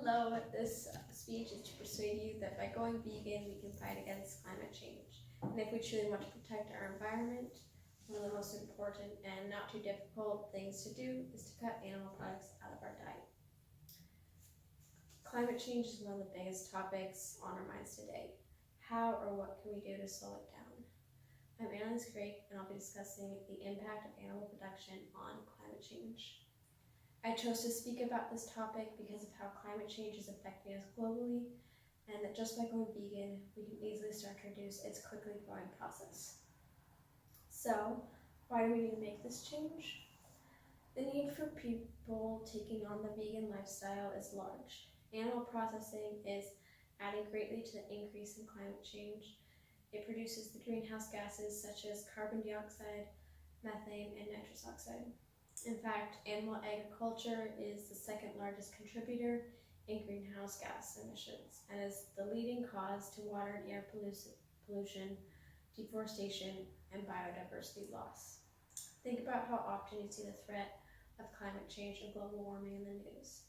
Hello, this speech is to persuade you that by going vegan, we can fight against climate change. And if we truly want to protect our environment, one of the most important and not too difficult things to do is to cut animal products out of our diet. Climate change is one of the biggest topics on our minds today. How or what can we do to slow it down? I'm Annalise Craig, and I'll be discussing the impact of animal production on climate change. I chose to speak about this topic because of how climate change is affecting us globally, and that just by going vegan, we can easily start to reduce its quickly growing process. So, why do we need to make this change? The need for people taking on the vegan lifestyle is large. Animal processing is adding greatly to the increase in climate change. It produces the greenhouse gases such as carbon dioxide, methane, and nitrous oxide. In fact, animal agriculture is the second largest contributor in greenhouse gas emissions and is the leading cause to water and air pollution, deforestation, and biodiversity loss. Think about how often you see the threat of climate change and global warming in the news,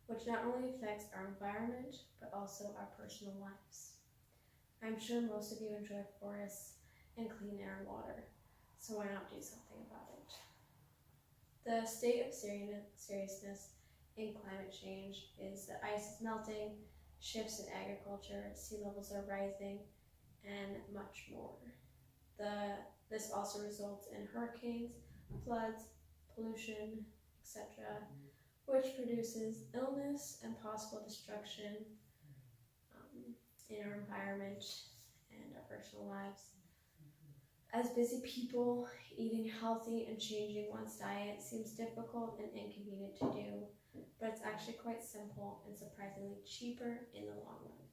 which not only affects our environment, but also our personal lives. I'm sure most of you enjoy forests and clean air and water, so why not do something about it? The state of seriousness in climate change is that ice is melting, shifts in agriculture, sea levels are rising, and much more. This also results in hurricanes, floods, pollution, etc., which produces illness and possible destruction in our environment and our personal lives. As busy people, eating healthy and changing one's diet seems difficult and inconvenient to do, but it's actually quite simple and surprisingly cheaper in the long run.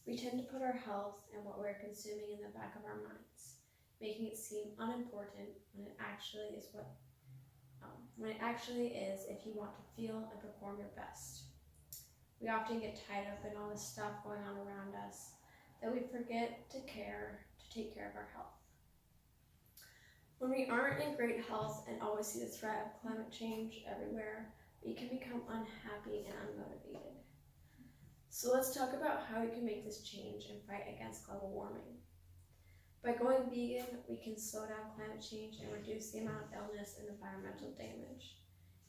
We tend to put our health and what we're consuming in the back of our minds, making it seem unimportant when it actually is if you want to feel and perform your best. We often get tied up in all this stuff going on around us that we forget to take care of our health. When we aren't in great health and always see the threat of climate change everywhere, we can become unhappy and unmotivated. So let's talk about how we can make this change and fight against global warming. By going vegan, we can slow down climate change and reduce the amount of illness and environmental damage.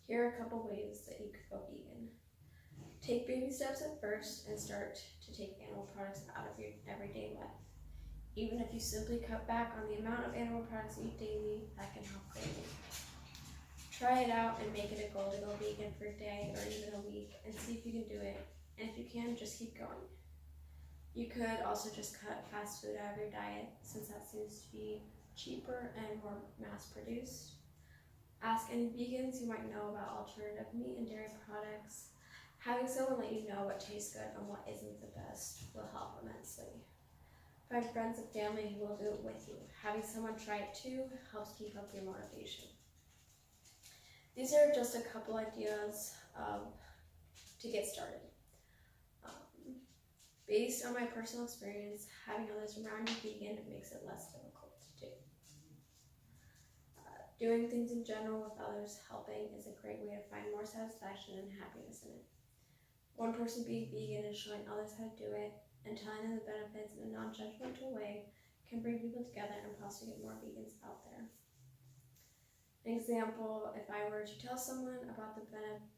Here are a couple ways that you could go vegan. Take baby steps at first and start to take animal products out of your everyday life. Even if you simply cut back on the amount of animal products you eat daily, that can help greatly. Try it out and make it a goal to go vegan for a day or even a week and see if you can do it. And if you can, just keep going. You could also just cut fast food out of your diet, since that seems to be cheaper and more mass-produced. Ask any vegans you might know about alternative meat and dairy products. Having someone let you know what tastes good and what isn't the best will help immensely. Find friends and family who will do it with you. Having someone try it too helps keep up your motivation. These are just a couple ideas to get started. Based on my personal experience, having others around you vegan makes it less difficult to do. Doing things in general with others helping is a great way to find more satisfaction and happiness in it. One person being vegan and showing others how to do it and telling them the benefits in a non-judgmental way can bring people together and possibly get more vegans out there. An example, if I were to tell someone about the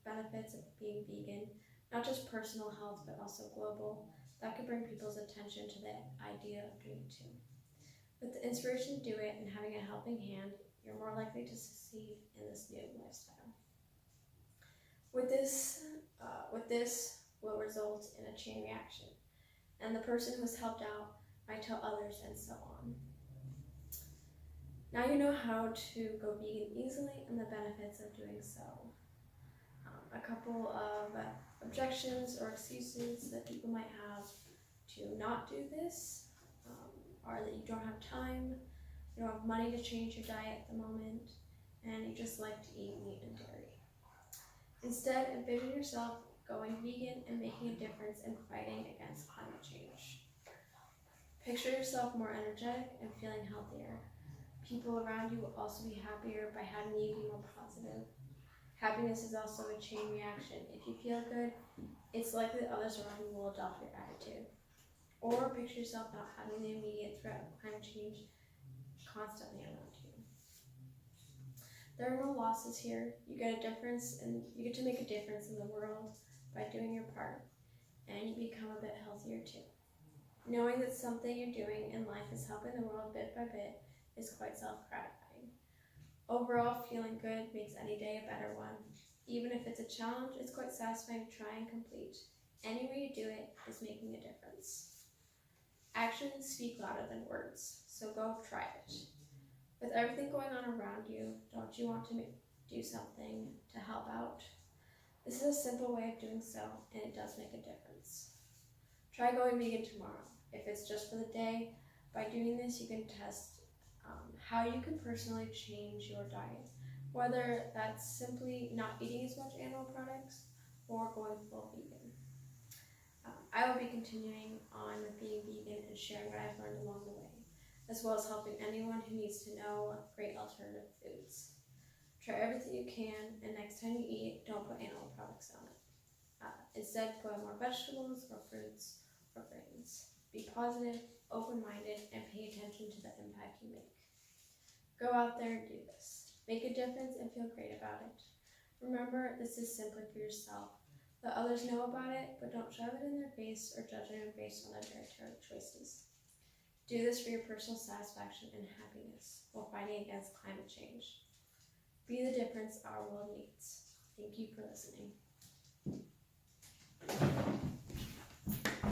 benefits of being vegan, not just personal health but also global, that could bring people's attention to the idea of doing it too. With the inspiration to do it and having a helping hand, you're more likely to succeed in this new lifestyle. With this will result in a chain reaction, and the person who was helped out might tell others, and so on. Now you know how to go vegan easily and the benefits of doing so. A couple of objections or excuses that people might have to not do this are that you don't have time, you don't have money to change your diet at the moment, and you just like to eat meat and dairy. Instead, envision yourself going vegan and making a difference in fighting against climate change. Picture yourself more energetic and feeling healthier. People around you will also be happier by having you be more positive. Happiness is also a chain reaction. If you feel good, it's likely that others around you will adopt your attitude. Or picture yourself not having the immediate threat of climate change constantly around you. There are no losses here. You get to make a difference in the world by doing your part, and you become a bit healthier too. Knowing that something you're doing in life is helping the world bit by bit is quite self-gratifying. Overall, feeling good makes any day a better one. Even if it's a challenge, it's quite satisfying to try and complete. Any way you do it is making a difference. Actions speak louder than words, so go try it. With everything going on around you, don't you want to do something to help out? This is a simple way of doing so, and it does make a difference. Try going vegan tomorrow. If it's just for the day, by doing this you can test how you can personally change your diet, whether that's simply not eating as much animal products or going full vegan. I will be continuing on with being vegan and sharing what I've learned along the way, as well as helping anyone who needs to know great alternative foods. Try everything you can, and next time you eat, don't put animal products on it. Instead, put more vegetables or fruits or grains. Be positive, open-minded, and pay attention to the impact you make. Go out there and do this. Make a difference and feel great about it. Remember, this is simply for yourself. Let others know about it, but don't shove it in their face or judge them based on their dietary choices. Do this for your personal satisfaction and happiness while fighting against climate change. Be the difference our world needs. Thank you for listening.